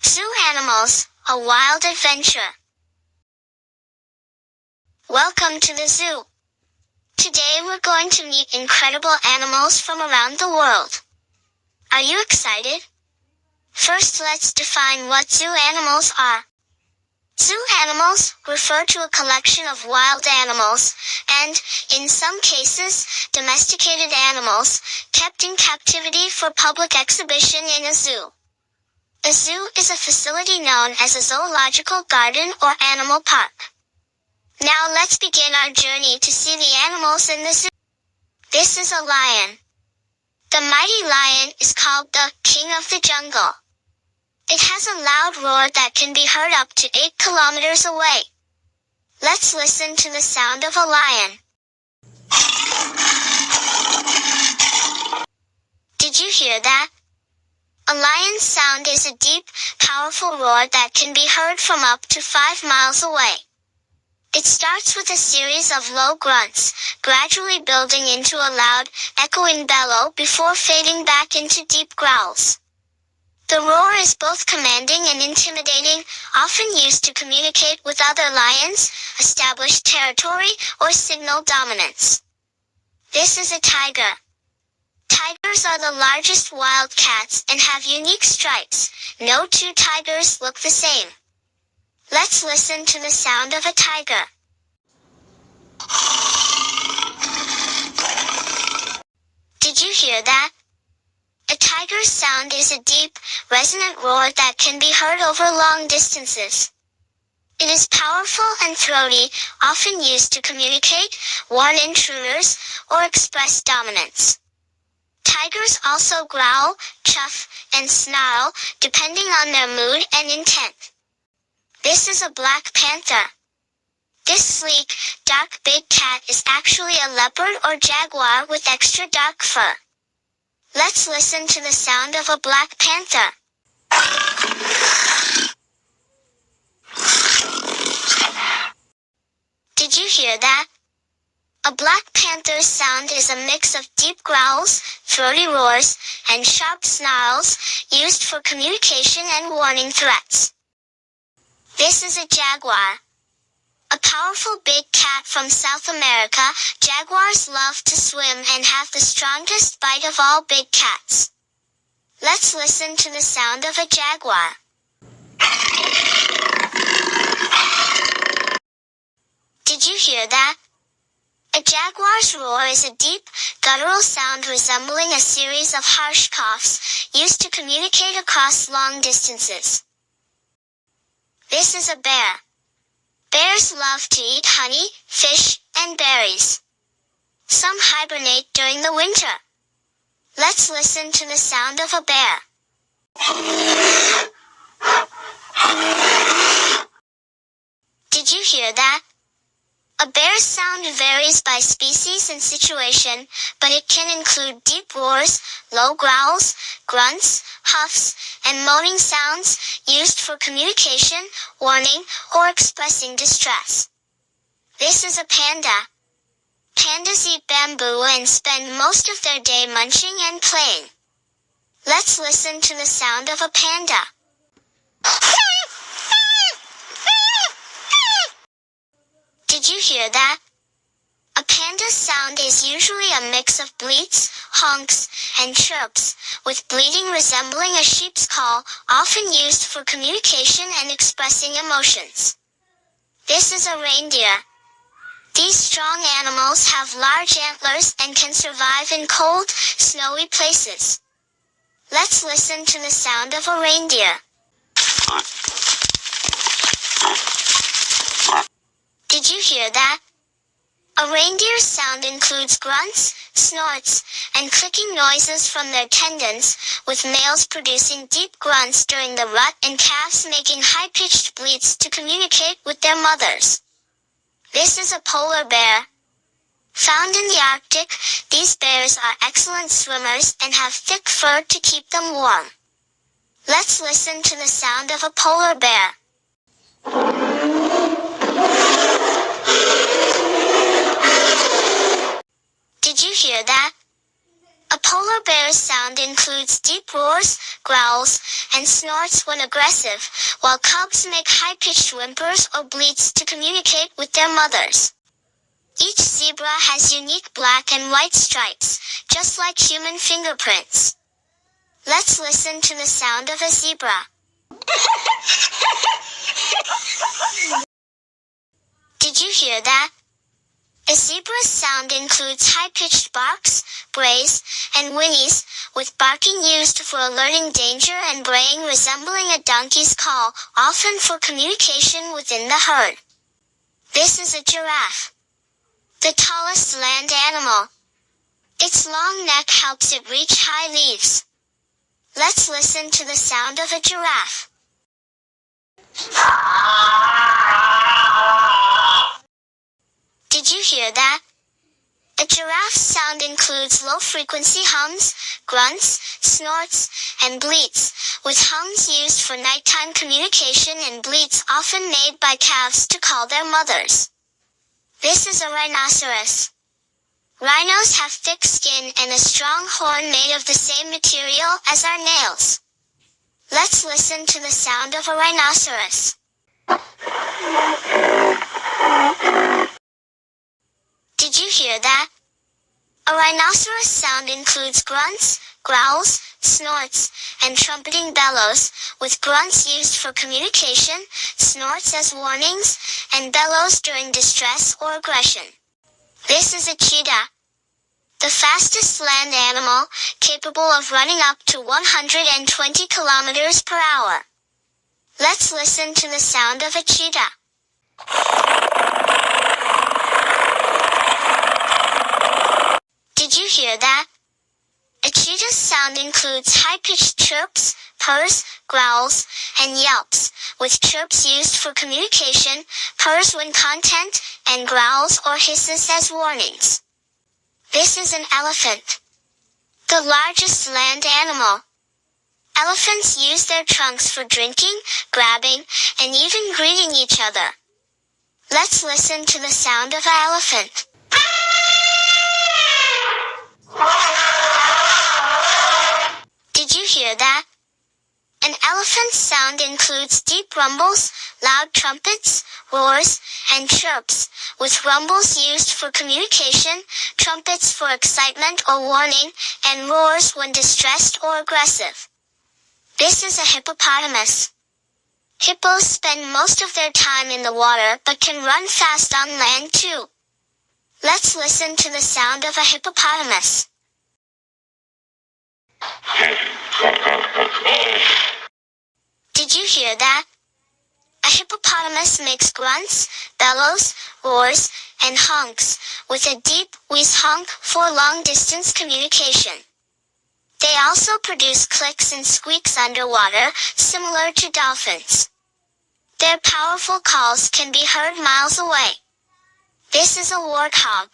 Zoo animals, a wild adventure. Welcome to the zoo. Today we're going to meet incredible animals from around the world. Are you excited? First, let's define what zoo animals are. Zoo animals refer to a collection of wild animals, and, in some cases, domesticated animals, kept in captivity for public exhibition in a zoo. A zoo is a facility known as a zoological garden or animal park. Now let's begin our journey to see the animals in the zoo. This is a lion. The mighty lion is called the king of the jungle. It has a loud roar that can be heard up to 8 kilometers away. Let's listen to the sound of a lion. Did you hear that? A lion's sound is a deep, powerful roar that can be heard from up to 5 miles away. It starts with a series of low grunts, gradually building into a loud, echoing bellow before fading back into deep growls. The roar is both commanding and intimidating, often used to communicate with other lions, establish territory, or signal dominance. This is a tiger. Tigers are the largest wild cats and have unique stripes. No two tigers look the same. Let's listen to the sound of a tiger. Did you hear that? A tiger's sound is a deep, resonant roar that can be heard over long distances. It is powerful and throaty, often used to communicate, warn intruders, or express dominance. Tigers also growl, chuff, and snarl, depending on their mood and intent. This is a black panther. This sleek, dark big cat is actually a leopard or jaguar with extra dark fur. Let's listen to the sound of a black panther. Did you hear that? A black panther's sound is a mix of deep growls, throaty roars, and sharp snarls, used for communication and warning threats. This is a jaguar. A powerful big cat from South America, jaguars love to swim and have the strongest bite of all big cats. Let's listen to the sound of a jaguar. Did you hear that? A jaguar's roar is a deep, guttural sound resembling a series of harsh coughs, used to communicate across long distances. This is a bear. Bears love to eat honey, fish, and berries. Some hibernate during the winter. Let's listen to the sound of a bear. Did you hear that? A bear's sound varies by species and situation, but it can include deep roars, low growls, grunts, huffs, and moaning sounds, used for communication, warning, or expressing distress. This is a panda. Pandas eat bamboo and spend most of their day munching and playing. Let's listen to the sound of a panda. Did you hear that? A panda's sound is usually a mix of bleats, honks, and chirps, with bleating resembling a sheep's call, often used for communication and expressing emotions. This is a reindeer. These strong animals have large antlers and can survive in cold, snowy places. Let's listen to the sound of a reindeer. Did you hear that? A reindeer's sound includes grunts, snorts, and clicking noises from their tendons, with males producing deep grunts during the rut and calves making high-pitched bleats to communicate with their mothers. This is a polar bear. Found in the Arctic, these bears are excellent swimmers and have thick fur to keep them warm. Let's listen to the sound of a polar bear. Did you hear that? A polar bear's sound includes deep roars, growls, and snorts when aggressive, while cubs make high-pitched whimpers or bleats to communicate with their mothers. Each zebra has unique black and white stripes, just like human fingerprints. Let's listen to the sound of a zebra. Did you hear that? A zebra's sound includes high-pitched barks, brays, and whinnies, with barking used for alerting danger and braying resembling a donkey's call, often for communication within the herd. This is a giraffe, the tallest land animal. Its long neck helps it reach high leaves. Let's listen to the sound of a giraffe. Did you hear that? A giraffe's sound includes low-frequency hums, grunts, snorts, and bleats, with hums used for nighttime communication and bleats often made by calves to call their mothers. This is a rhinoceros. Rhinos have thick skin and a strong horn made of the same material as our nails. Let's listen to the sound of a rhinoceros. Did you hear that? A rhinoceros sound includes grunts, growls, snorts, and trumpeting bellows, with grunts used for communication, snorts as warnings, and bellows during distress or aggression. This is a cheetah, the fastest land animal, capable of running up to 120 kilometers per hour. Let's listen to the sound of a cheetah. Did you hear that? A cheetah's sound includes high-pitched chirps, purrs, growls, and yelps, with chirps used for communication, purrs when content, and growls or hisses as warnings. This is an elephant, the largest land animal. Elephants use their trunks for drinking, grabbing, and even greeting each other. Let's listen to the sound of an elephant. Did you hear that? An elephant's sound includes deep rumbles, loud trumpets, roars, and chirps, with rumbles used for communication, trumpets for excitement or warning, and roars when distressed or aggressive. This is a hippopotamus. Hippos spend most of their time in the water but can run fast on land too. Let's listen to the sound of a hippopotamus. Did you hear that? A hippopotamus makes grunts, bellows, roars, and honks, with a deep wheeze honk for long-distance communication. They also produce clicks and squeaks underwater, similar to dolphins. Their powerful calls can be heard miles away. This is a warthog.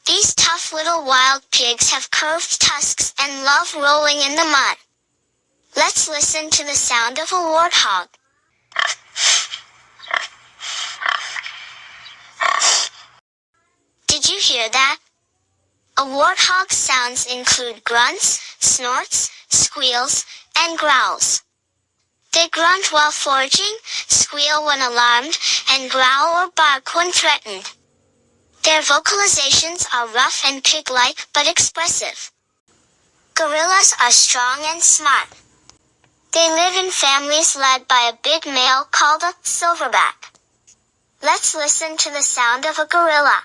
These tough little wild pigs have curved tusks and love rolling in the mud. Let's listen to the sound of a warthog. Did you hear that? A warthog's sounds include grunts, snorts, squeals, and growls. They grunt while foraging, squeal when alarmed, and growl or bark when threatened. Their vocalizations are rough and pig-like but expressive. Gorillas are strong and smart. They live in families led by a big male called a silverback. Let's listen to the sound of a gorilla.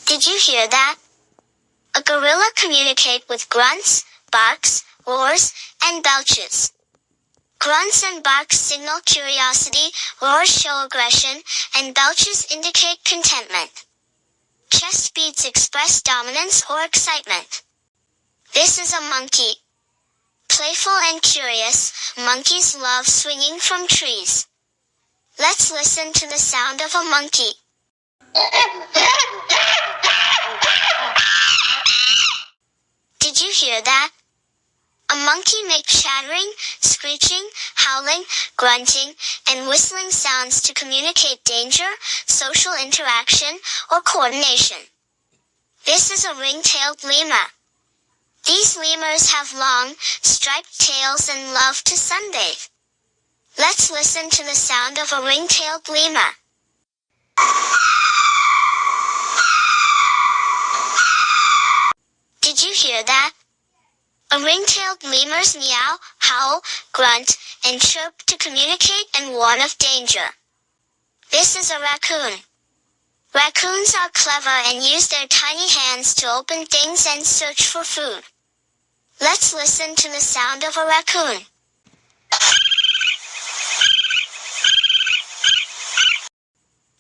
Did you hear that? A gorilla communicates with grunts, barks, roars, and belches. Grunts and barks signal curiosity, roars show aggression, and belches indicate contentment. Chest beats express dominance or excitement. This is a monkey. Playful and curious, monkeys love swinging from trees. Let's listen to the sound of a monkey. Did you hear that? A A monkey makes chattering, screeching, howling, grunting, and whistling sounds to communicate danger, social interaction, or coordination. This is a ring-tailed lemur. These lemurs have long, striped tails and love to sunbathe. Let's listen to the sound of a ring-tailed lemur. Did you hear that? A ring-tailed lemur's meow, howl, grunt, and chirp to communicate and warn of danger. This is a raccoon. Raccoons are clever and use their tiny hands to open things and search for food. Let's listen to the sound of a raccoon.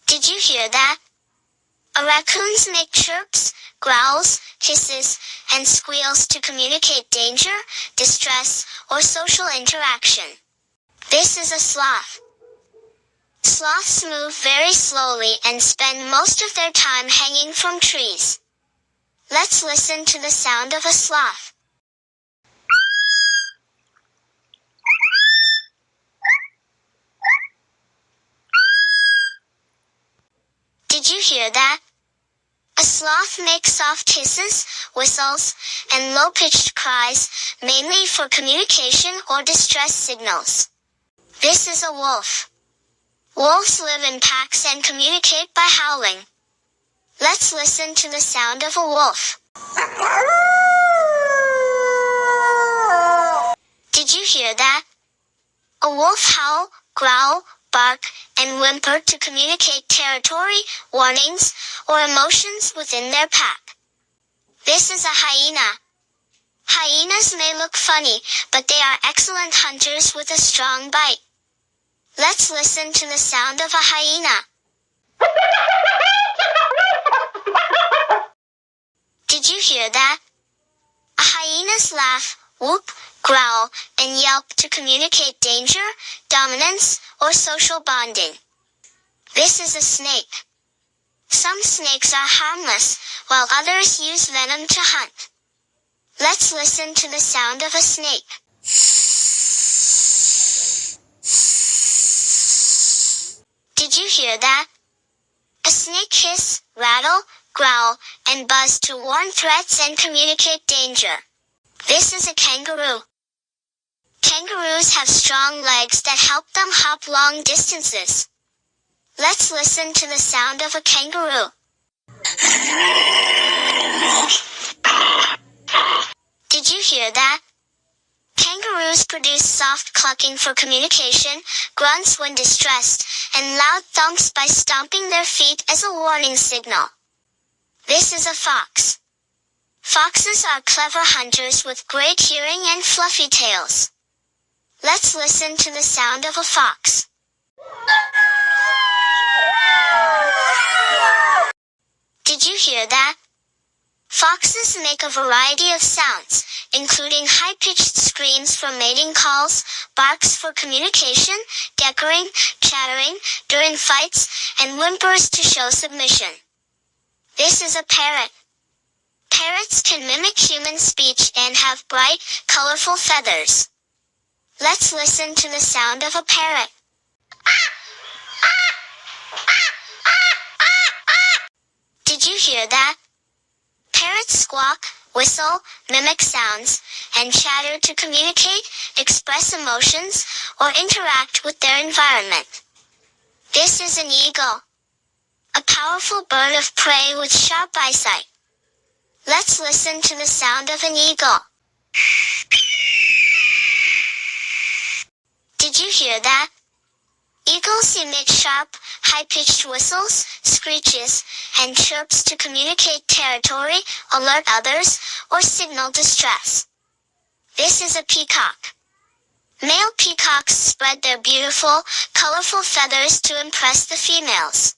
Did you hear that? Raccoons make chirps, growls, hisses, and squeals to communicate danger, distress, or social interaction. This is a sloth. Sloths move very slowly and spend most of their time hanging from trees. Let's listen to the sound of a sloth. Did you hear that? A sloth makes soft hisses, whistles, and low-pitched cries, mainly for communication or distress signals. This is a wolf. Wolves live in packs and communicate by howling. Let's listen to the sound of a wolf. Did you hear that? A wolf howl, growl, bark, and whimper to communicate territory, warnings, or emotions within their pack. This is a hyena. Hyenas may look funny, but they are excellent hunters with a strong bite. Let's listen to the sound of a hyena. Did you hear that? A hyena's laugh, whoop, growl, and yelp to communicate danger, dominance, or social bonding. This is a snake. Some snakes are harmless, while others use venom to hunt. Let's listen to the sound of a snake. Did you hear that? A snake hiss, rattle, growl, and buzz to warn threats and communicate danger. This is a kangaroo. Kangaroos have strong legs that help them hop long distances. Let's listen to the sound of a kangaroo. Did you hear that? Kangaroos produce soft clucking for communication, grunts when distressed, and loud thumps by stomping their feet as a warning signal. This is a fox. Foxes are clever hunters with great hearing and fluffy tails. Let's listen to the sound of a fox. Did you hear that? Foxes make a variety of sounds, including high-pitched screams for mating calls, barks for communication, geckering, chattering during fights, and whimpers to show submission. This is a parrot. Parrots can mimic human speech and have bright, colorful feathers. Let's listen to the sound of a parrot. Did you hear that? Parrots squawk, whistle, mimic sounds, and chatter to communicate, express emotions, or interact with their environment. This is an eagle. A powerful bird of prey with sharp eyesight. Let's listen to the sound of an eagle. Did you hear that? Eagles emit sharp, high-pitched whistles, screeches, and chirps to communicate territory, alert others, or signal distress. This is a peacock. Male peacocks spread their beautiful, colorful feathers to impress the females.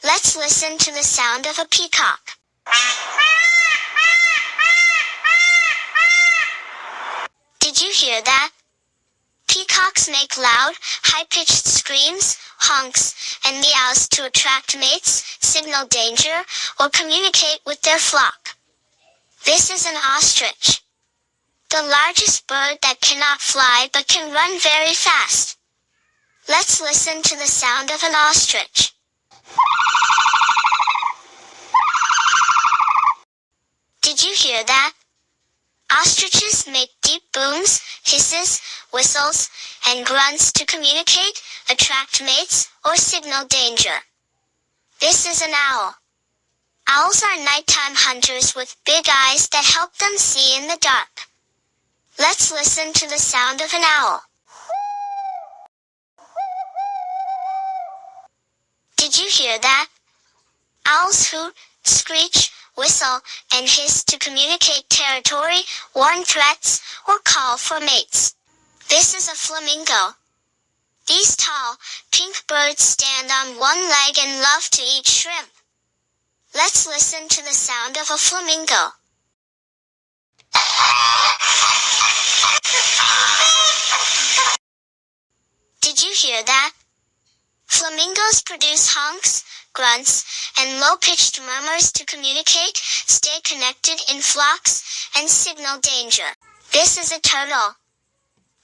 Let's listen to the sound of a peacock. Did you hear that? Peacocks make loud, high-pitched screams, honks, and meows to attract mates, signal danger, or communicate with their flock. This is an ostrich. The largest bird that cannot fly but can run very fast. Let's listen to the sound of an ostrich. Did you hear that? Ostriches make deep booms, hisses, whistles, and grunts to communicate, attract mates, or signal danger. This is an owl. Owls are nighttime hunters with big eyes that help them see in the dark. Let's listen to the sound of an owl. Did you hear that? Owls hoot, screech, whistle, and hiss to communicate territory, warn threats, or call for mates. This is a flamingo. These tall, pink birds stand on one leg and love to eat shrimp. Let's listen to the sound of a flamingo. Did you hear that? Flamingos produce honks, grunts, and low-pitched murmurs to communicate, stay connected in flocks, and signal danger. This is a turtle.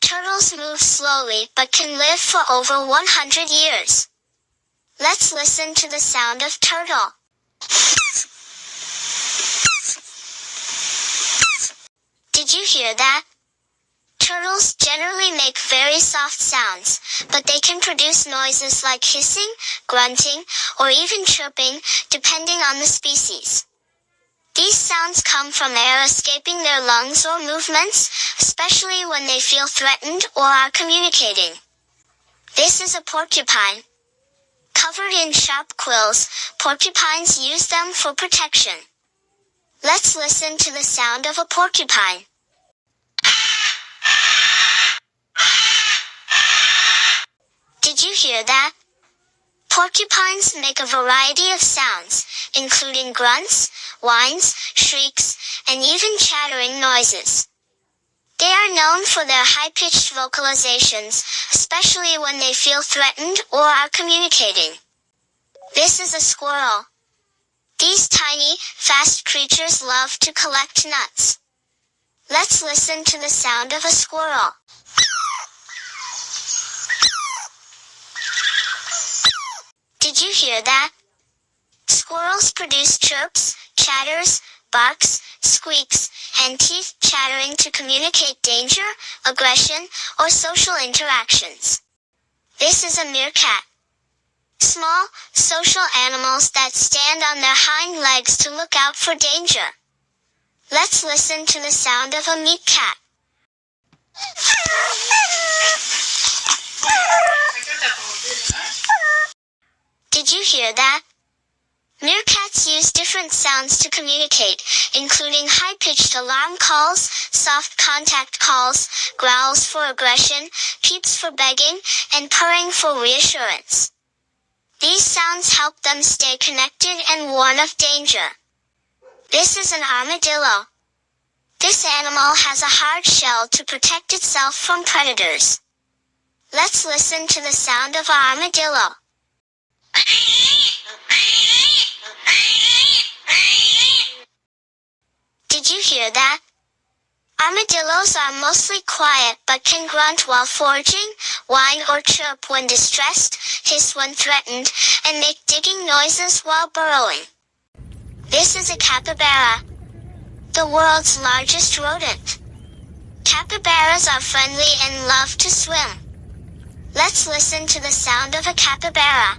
Turtles move slowly but can live for over 100 years. Let's listen to the sound of turtle. Did you hear that? Turtles generally make very soft sounds, but they can produce noises like hissing, grunting, or even chirping, depending on the species. These sounds come from air escaping their lungs or movements, especially when they feel threatened or are communicating. This is a porcupine. Covered in sharp quills, porcupines use them for protection. Let's listen to the sound of a porcupine. Did you hear that? Porcupines make a variety of sounds, including grunts, whines, shrieks, and even chattering noises. They are known for their high-pitched vocalizations, especially when they feel threatened or are communicating. This is a squirrel. These tiny, fast creatures love to collect nuts. Let's listen to the sound of a squirrel. Did you hear that? Squirrels produce chirps, chatters, barks, squeaks, and teeth chattering to communicate danger, aggression, or social interactions. This is a meerkat. Small, social animals that stand on their hind legs to look out for danger. Let's listen to the sound of a meerkat. Did you hear that? Meerkats use different sounds to communicate, including high-pitched alarm calls, soft contact calls, growls for aggression, peeps for begging, and purring for reassurance. These sounds help them stay connected and warn of danger. This is an armadillo. This animal has a hard shell to protect itself from predators. Let's listen to the sound of an armadillo. Did you hear that? Armadillos are mostly quiet but can grunt while foraging, whine or chirp when distressed, hiss when threatened, and make digging noises while burrowing. This is a capybara, the world's largest rodent. Capybaras are friendly and love to swim. Let's listen to the sound of a capybara.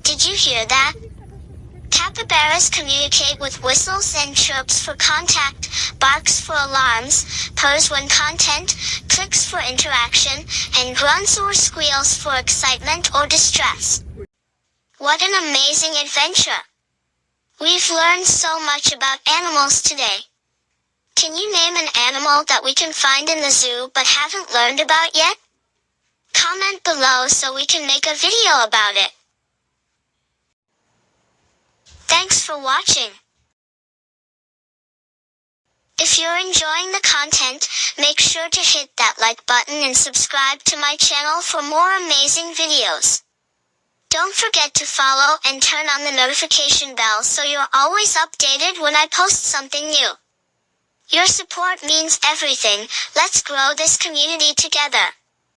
Did you hear that? Capybaras communicate with whistles and chirps for contact, barks for alarms, purrs when content, clicks for interaction, and grunts or squeals for excitement or distress. What an amazing adventure! We've learned so much about animals today. Can you name an animal that we can find in the zoo but haven't learned about yet? Comment below so we can make a video about it. Thanks for watching. If you're enjoying the content, make sure to hit that like button and subscribe to my channel for more amazing videos. Don't forget to follow and turn on the notification bell so you're always updated when I post something new. Your support means everything. Let's grow this community together.